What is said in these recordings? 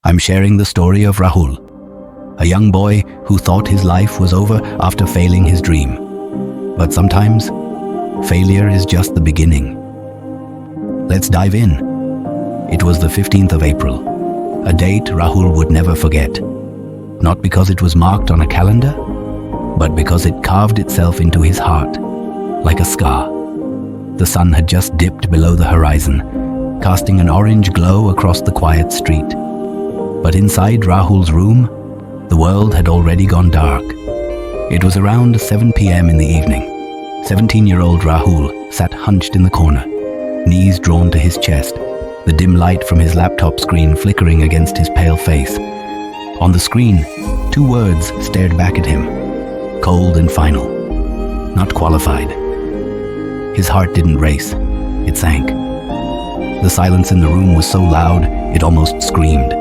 I'm sharing the story of Rahul, a young boy who thought his life was over after failing his dream. But sometimes, failure is just the beginning. Let's dive in. It was the 15th of April, a date Rahul would never forget. Not because it was marked on a calendar, but because it carved itself into his heart, like a scar. The sun had just dipped below the horizon, casting an orange glow across the quiet street. But inside Rahul's room, the world had already gone dark. It was around 7 p.m. in the evening. 17-year-old Rahul sat hunched in the corner, knees drawn to his chest, the dim light from his laptop screen flickering against his pale face. On the screen, 2 words stared back at him: cold and final. Not qualified. His heart didn't race, it sank. The silence in the room was so loud, it almost screamed.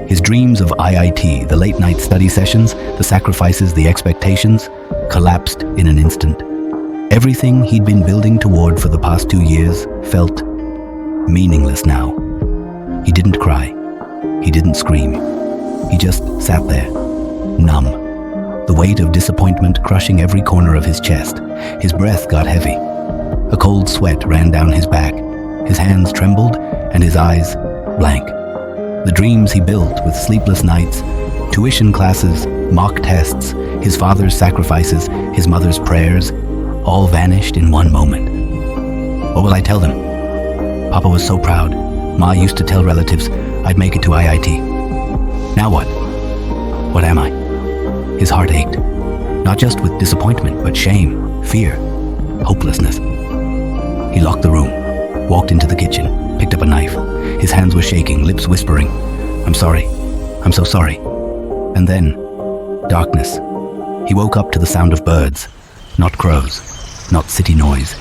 His dreams of IIT, the late-night study sessions, the sacrifices, the expectations, collapsed in an instant. Everything he'd been building toward for the past 2 years felt meaningless now. He didn't cry. He didn't scream. He just sat there, numb, the weight of disappointment crushing every corner of his chest. His breath got heavy. A cold sweat ran down his back. His hands trembled and his eyes blank. The dreams he built with sleepless nights, tuition classes, mock tests, his father's sacrifices, his mother's prayers, all vanished in one moment. What will I tell them? Papa was so proud. Ma used to tell relatives I'd make it to IIT. Now what? What am I? His heart ached, not just with disappointment, but shame, fear, hopelessness. He locked the room, walked into the kitchen, picked up a knife. His hands were shaking, lips whispering, "I'm sorry. I'm so sorry." And then, darkness. He woke up to the sound of birds, not crows, not city noise,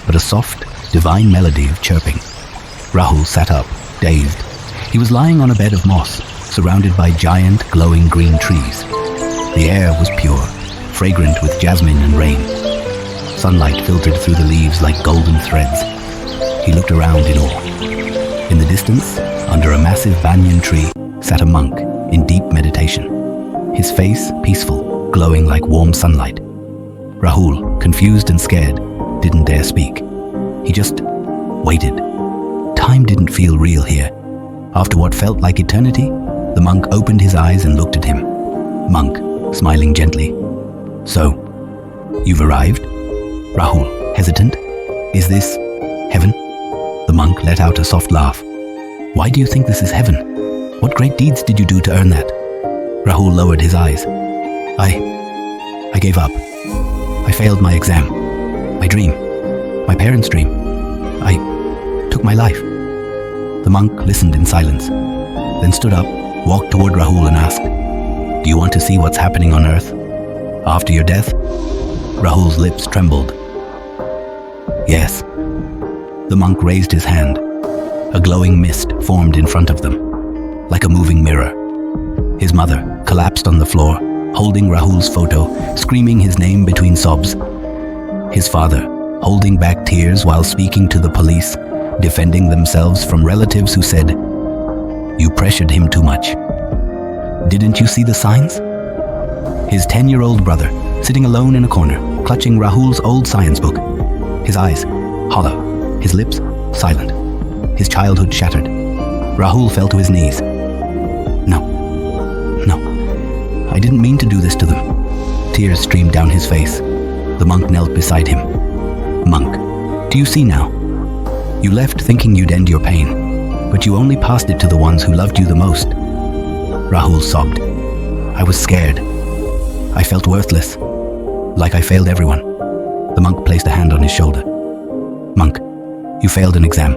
but a soft, divine melody of chirping. Rahul sat up, dazed. He was lying on a bed of moss, surrounded by giant, glowing green trees. The air was pure, fragrant with jasmine and rain. Sunlight filtered through the leaves like golden threads. He looked around in awe. In the distance, under a massive banyan tree, sat a monk in deep meditation, his face peaceful, glowing like warm sunlight. Rahul, confused and scared, didn't dare speak. He just waited. Time didn't feel real here. After what felt like eternity, the monk opened his eyes and looked at him. Monk, smiling gently. "So, you've arrived?" Rahul, hesitant. "Is this heaven?" The monk let out a soft laugh. "Why do you think this is heaven? What great deeds did you do to earn that?" Rahul lowered his eyes. I gave up. I failed my exam, my dream, my parents' dream. I took my life." The monk listened in silence, then stood up, walked toward Rahul and asked, "Do you want to see what's happening on earth after your death?" Rahul's lips trembled. "Yes." The monk raised his hand. A glowing mist formed in front of them, like a moving mirror. His mother collapsed on the floor, holding Rahul's photo, screaming his name between sobs. His father, holding back tears while speaking to the police, defending themselves from relatives who said, "You pressured him too much. Didn't you see the signs?" His 10-year-old brother, sitting alone in a corner, clutching Rahul's old science book. His eyes hollow, his lips silent, his childhood shattered. Rahul fell to his knees. No, I didn't mean to do this to them." Tears streamed down his face. The monk knelt beside him. "Monk, do you see now? You left thinking you'd end your pain, but you only passed it to the ones who loved you the most." Rahul sobbed. "I was scared. I felt worthless, like I failed everyone." The monk placed a hand on his shoulder. "Monk, you failed an exam,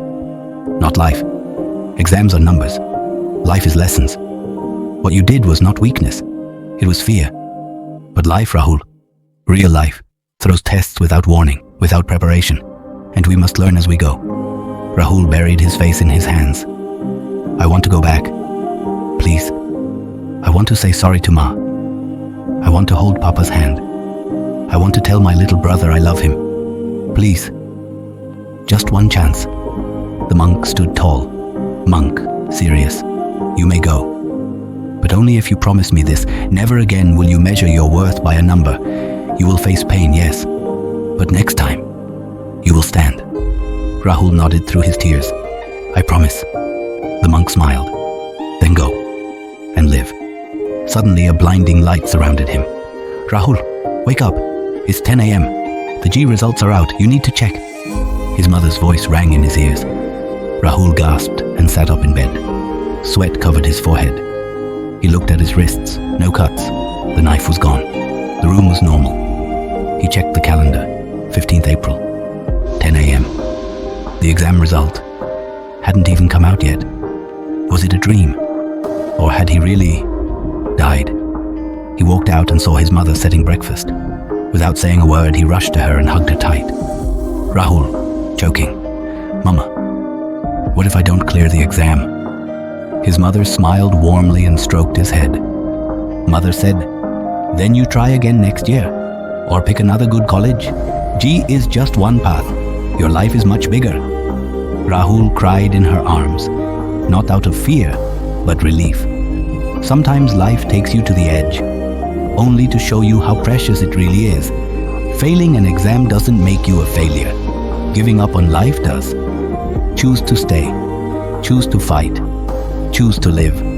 not life. Exams are numbers. Life is lessons. What you did was not weakness. It was fear. But life, Rahul, real life, throws tests without warning, without preparation, and we must learn as we go." Rahul buried his face in his hands. "I want to go back. Please. I want to say sorry to Ma. I want to hold Papa's hand. I want to tell my little brother I love him. Please. Just one chance." The monk stood tall. Monk, serious. "You may go. But only if you promise me this. Never again will you measure your worth by a number. You will face pain, yes. But next time, you will stand. Rahul nodded through his tears. I promise. The monk smiled. Then go. And live. Suddenly, a blinding light surrounded him. Rahul, wake up. It's 10 a.m. The G results are out. You need to check. His mother's voice rang in his ears. Rahul gasped and sat up in bed. Sweat covered his forehead. He looked at his wrists. No cuts. The knife was gone. The room was normal. He checked the calendar. 15th April. 10 a.m. The exam result hadn't even come out yet. Was it a dream? Or had he really died? He walked out and saw his mother setting breakfast. Without saying a word, he rushed to her and hugged her tight. Rahul, choking. Mama, what if I don't clear the exam? His mother smiled warmly and stroked his head. Mother said, then you try again next year, or pick another good college. G is just one path. Your life is much bigger. Rahul cried in her arms, not out of fear, but relief. Sometimes life takes you to the edge, only to show you how precious it really is. Failing an exam doesn't make you a failure. Giving up on life does. Choose to stay. Choose to fight. Choose to live.